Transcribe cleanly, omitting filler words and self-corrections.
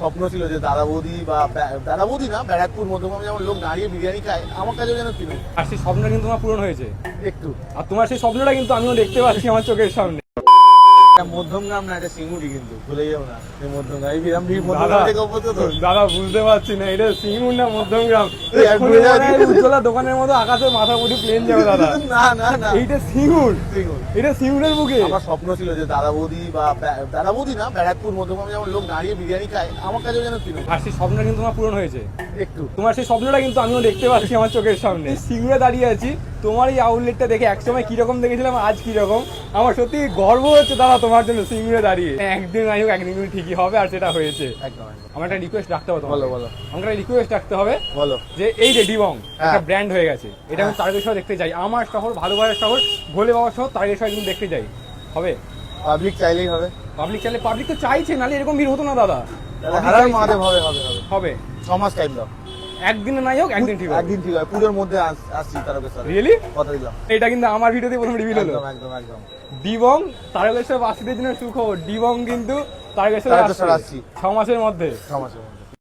স্বপ্ন ছিল যে দাদা বৌদি বা দাদা বৌদি না, ব্যারাকপুর মধ্যমগ্রামে যেমন লোক দাঁড়িয়ে বিরিয়ানি খায়, আমার কাছেও যেন কিনে আর সেই স্বপ্নটা কিন্তু তোমার পূরণ হয়েছে একটু। আর তোমার সেই স্বপ্নটা কিন্তু আমিও দেখতে পাচ্ছি আমার চোখের সামনে। মধ্যমগ্রাম না, এটা সিঙ্গুরি, কিন্তু ভুলে যাও না এই মধ্যমগ্রাম। এই বিরাম মধ্যমগ্রাম থেকে অভ্যস্ত তো। দাদা বুঝতে পারছি না এটা সিঙ্গুর না মধ্যমগ্রাম। ভুলে যাও। উজ্জ্বলা দোকানের মতো আকাশে মাথা মুঠি প্লেন যাবে দাদা। না না না, এইটা সিঙ্গুর, সিঙ্গুর। এটা সিঙ্গুরের বুকে। আমার স্বপ্ন ছিল যে দাদা বৌদি বা দাদা বৌদি না, ব্যারাকপুর মধ্যমগ্রামে যেমন লোক দাঁড়িয়ে বিরিয়ানি খায়, আমার কাছেও যেন কিনে আর সেই স্বপ্নটা কিন্তু তোমার পূরণ হয়েছে একটু। তোমার সেই স্বপ্নটা কিন্তু আমিও দেখতে পাচ্ছি আমার চোখের সামনে। সিঙ্গুরে দাঁড়িয়ে আছি, তোমার এই আউটলেটটা দেখে একসময় কিরকম দেখেছিলাম, আজ কিরকম। আমার সত্যি গর্ব হচ্ছে দাদা তোমার জন্য সিঙ্গুরে দাঁড়িয়ে। একদিন নাই হোক একদিন কিন্তু ঠিকই হবে, আর সেটা হয়েছে। একদম একদম। আমার একটা রিকোয়েস্ট রাখতে হবে। বলো বলো। আমার একটা রিকোয়েস্ট রাখতে হবে, বলো। যে এই যে ডিবং একটা হ্যাঁ। ব্র্যান্ড হয়ে গেছে, এটা আমি তারকেশ্বর দেখতে যাই। আমার শহর, ভালোবাসার শহর, ভোলে বাবার শহর তারকেশ্বর কিন্তু দেখতে যাই। হবে? পাবলিক চাইলেই হবে। পাবলিক চাইলে, পাবলিক তো চাইছে, নাহলে এরকম ভিড় হতো না দাদা। হারার মহাদেব হবে হবে হবে। হবে 6 মাস টাইম দাও। একদিনে নাই হোক একদিন ঠিক হবে। একদিন ঠিক হবে, পুজোর মধ্যে আসছি তারকেশ্বর। রিয়েলি? কথা দিলাম। এটা কিন্তু আমার ভিডিওতে প্রথম রিভিল হলো। একদম একদম একদম। ডিবং তারকেশ্বর বাসীদের জন্য সুখবর, ডিবং কিন্তু তারকেশ্বর তারকেশ্বর আসছে আসছি। 6 মাসের মধ্যে। 6 মাসের মধ্যে।